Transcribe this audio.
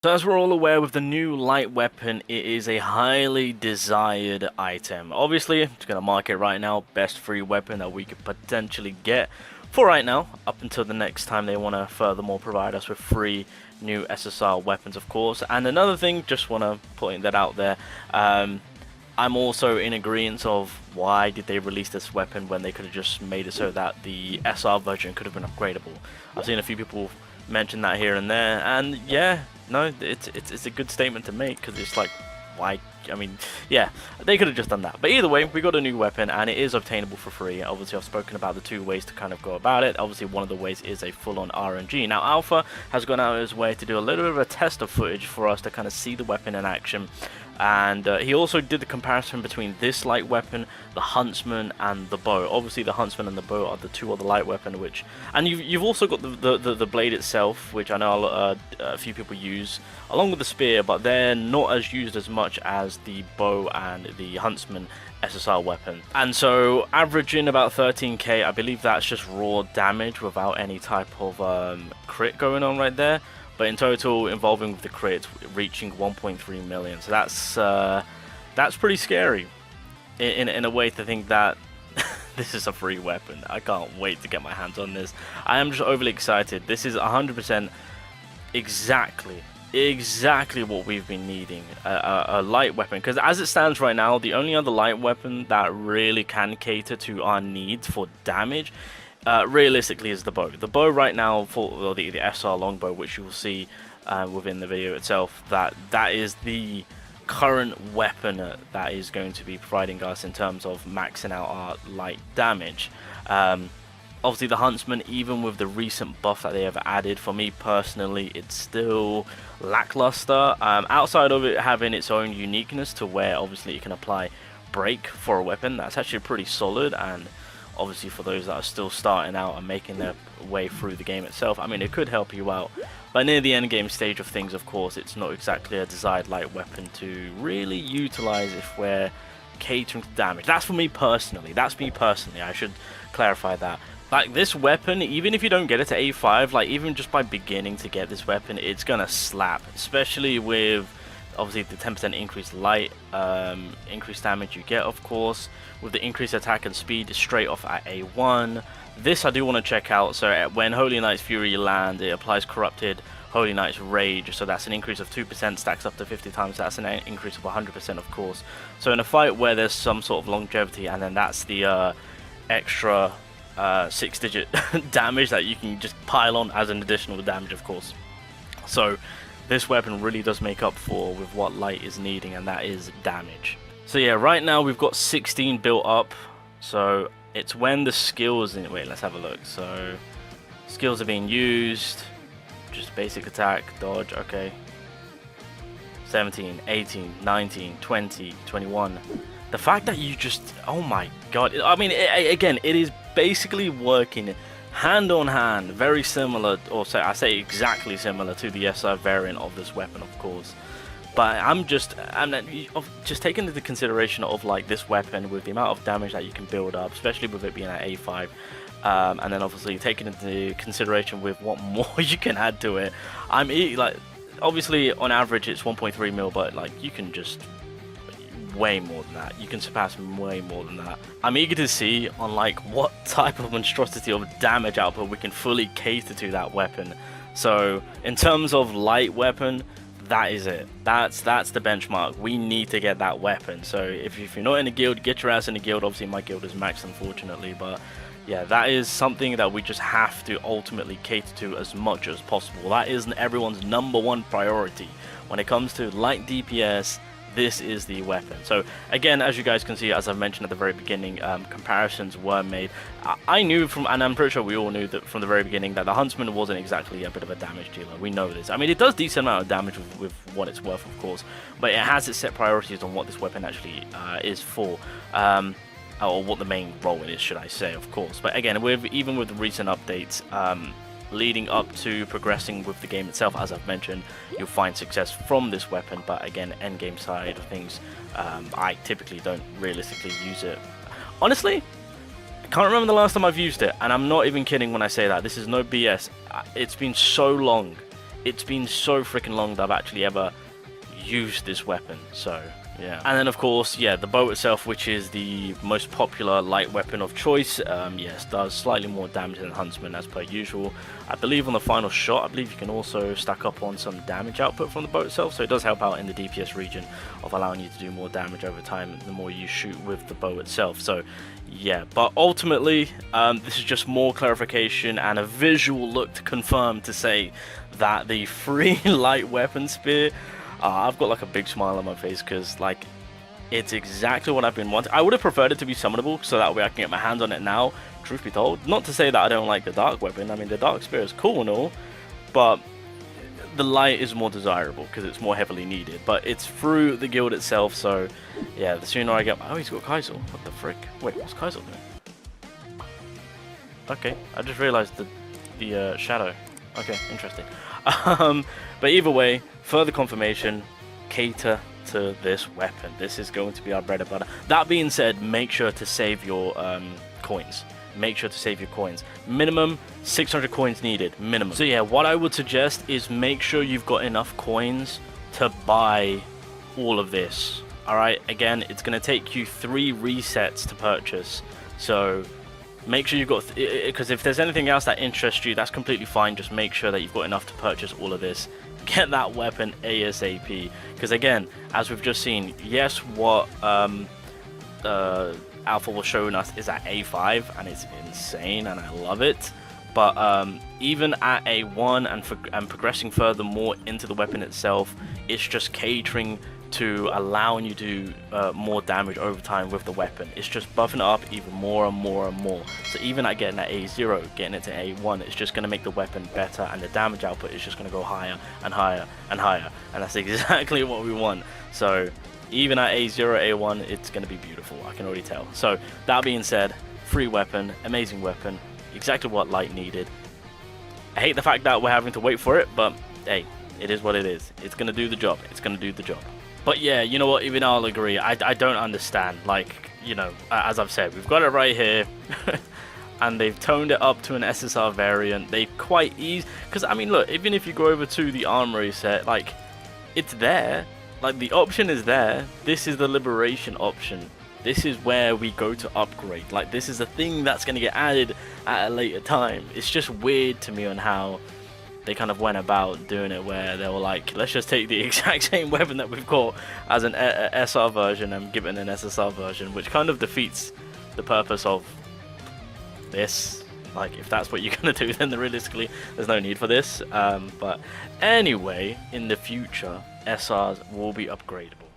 So as we're all aware, with the new light weapon, it is a highly desired item. Obviously, it's going to mark it right now, best free weapon that we could potentially get for right now, up until the next time they want to furthermore provide us with free new SSR weapons, of course. And another thing, just want to put that out there, I'm also in agreement of why did they release this weapon when they could have just made it so that the SR version could have been upgradable. I've seen a few people mention that here and there, and yeah, no, it's a good statement to make, because it's like, why? I mean, yeah, they could have just done that. But either way, we got a new weapon, and it is obtainable for free. Obviously, I've spoken about the two ways to kind of go about it. Obviously, one of the ways is a full-on RNG. Now, Alpha has gone out of his way to do a little bit of a test of footage for us to kind of see the weapon in action. And he also did the comparison between this light weapon, the Huntsman, and the bow. Obviously, the Huntsman and the bow are the two other light weapon, which... And you've also got the blade itself, which I know a few people use, along with the spear, but they're not as used as much as the bow and the Huntsman SSR weapon. And so, averaging about 13k, I believe that's just raw damage without any type of crit going on right there. But in total, involving with the crit, reaching 1.3 million. So that's pretty scary in a way to think that this is a free weapon. I can't wait to get my hands on this. I am just overly excited. This is 100% exactly what we've been needing, a light weapon. Because as it stands right now, the only other light weapon that really can cater to our needs for damage realistically is the bow. The bow right now, for the SR longbow, which you will see within the video itself, that is the current weapon that is going to be providing us in terms of maxing out our light damage. Obviously the Huntsman, even with the recent buff that they have added, for me personally, it's still lackluster. Outside of it having its own uniqueness to where obviously you can apply break for a weapon, that's actually pretty solid. And obviously for those that are still starting out and making their way through the game itself, I mean, it could help you out. But near the end game stage of things, of course, it's not exactly a desired light weapon to really utilize if we're catering to damage. That's for me personally. I should clarify that. Like, this weapon, even if you don't get it to A5, like, even just by beginning to get this weapon, it's gonna slap. Especially with, obviously, the 10% increased light, increased damage you get, of course. With the increased attack and speed straight off at A1. This I do want to check out. So when Holy Knight's Fury land, it applies Corrupted Holy Knight's Rage. So that's an increase of 2%, stacks up to 50 times. That's an increase of 100%, of course. So in a fight where there's some sort of longevity, and then that's the extra 6-digit damage that you can just pile on as an additional damage, of course. So this weapon really does make up for with what light is needing, and that is damage. So yeah, right now we've got 16 built up. So it's when the skills wait, let's have a look. So skills are being used, just basic attack, dodge, okay. 17, 18, 19, 20, 21. The fact that you just, oh my god, I mean, again, it is basically working hand on hand, very similar, or say I say exactly similar to the SR variant of this weapon, of course. But I'm just taking into consideration of like this weapon with the amount of damage that you can build up, especially with it being at A5, and then obviously taking into consideration with what more you can add to it. I'm like, obviously on average it's 1.3 mil, but like you can just way more than that. You can surpass way more than that. I'm eager to see on like what type of monstrosity of damage output we can fully cater to that weapon. So in terms of light weapon, that is it. That's the benchmark. We need to get that weapon. So if you're not in a guild, get your ass in a guild. Obviously my guild is maxed, unfortunately, but yeah, that is something that we just have to ultimately cater to as much as possible. That is everyone's #1 priority when it comes to light DPS. This is the weapon. So again, as you guys can see, as I've mentioned at the very beginning, comparisons were made. I knew from, and I'm pretty sure we all knew that from the very beginning, that the Huntsman wasn't exactly a bit of a damage dealer. We know this. I mean, it does decent amount of damage with what it's worth, of course, but it has its set priorities on what this weapon actually is for. Or what the main role it is, should I say, of course. But again, even with the recent updates, leading up to progressing with the game itself, as I've mentioned, you'll find success from this weapon. But again, end game side of things, I typically don't realistically use it. Honestly, I can't remember the last time I've used it, and I'm not even kidding when I say that. This is no BS. It's been so long it's been so freaking long that I've actually ever used this weapon. So yeah. And then of course, yeah, the bow itself, which is the most popular light weapon of choice, yes, does slightly more damage than Huntsman as per usual. I believe on the final shot, I believe you can also stack up on some damage output from the bow itself, so it does help out in the DPS region of allowing you to do more damage over time the more you shoot with the bow itself. So yeah, but ultimately, this is just more clarification and a visual look to confirm to say that the free light weapon spear, I've got like a big smile on my face because like it's exactly what I've been wanting. I would have preferred it to be summonable so that way I can get my hands on it now, truth be told. Not to say that I don't like the dark weapon. I mean, the dark spear is cool and all, but the light is more desirable because it's more heavily needed. But it's through the guild itself, so yeah, the sooner I get... Oh, he's got Kaisel. What the frick? Wait, what's Kaisel doing? Okay, I just realized the shadow. Okay, interesting. But either way, further confirmation, cater to this weapon. This is going to be our bread and butter. That being said, make sure to save your coins. Make sure to save your coins. Minimum 600 coins needed, minimum. So yeah, what I would suggest is make sure you've got enough coins to buy all of this. Alright, again, it's going to take you 3 resets to purchase. So make sure you've got, because if there's anything else that interests you, that's completely fine. Just make sure that you've got enough to purchase all of this. Get that weapon ASAP, because again, as we've just seen, yes, what Alpha was showing us is at A5, and it's insane, and I love it. But even at A1 and progressing further more into the weapon itself, it's just catering to allowing you to do more damage over time with the weapon. It's just buffing it up even more and more and more. So even at getting at A0, getting it to A1, it's just going to make the weapon better, and the damage output is just going to go higher and higher and higher, and that's exactly what we want. So even at A0, A1, it's going to be beautiful, I can already tell. So that being said, free weapon, amazing weapon, exactly what Light needed. I hate the fact that we're having to wait for it, but hey, it is what it is. It's going to do the job. It's going to do the job. But yeah, you know what, even I'll agree, I don't understand, like, you know, as I've said, we've got it right here, and they've toned it up to an SSR variant. They quite easy, because I mean, look, even if you go over to the armory set, like, it's there, like, the option is there. This is the liberation option. This is where we go to upgrade. Like, this is a thing that's going to get added at a later time. It's just weird to me on how they kind of went about doing it, where they were like, let's just take the exact same weapon that we've got as an SR version and give it an SSR version, which kind of defeats the purpose of this. Like, if that's what you're going to do, then realistically there's no need for this. But anyway, in the future, SRs will be upgradable.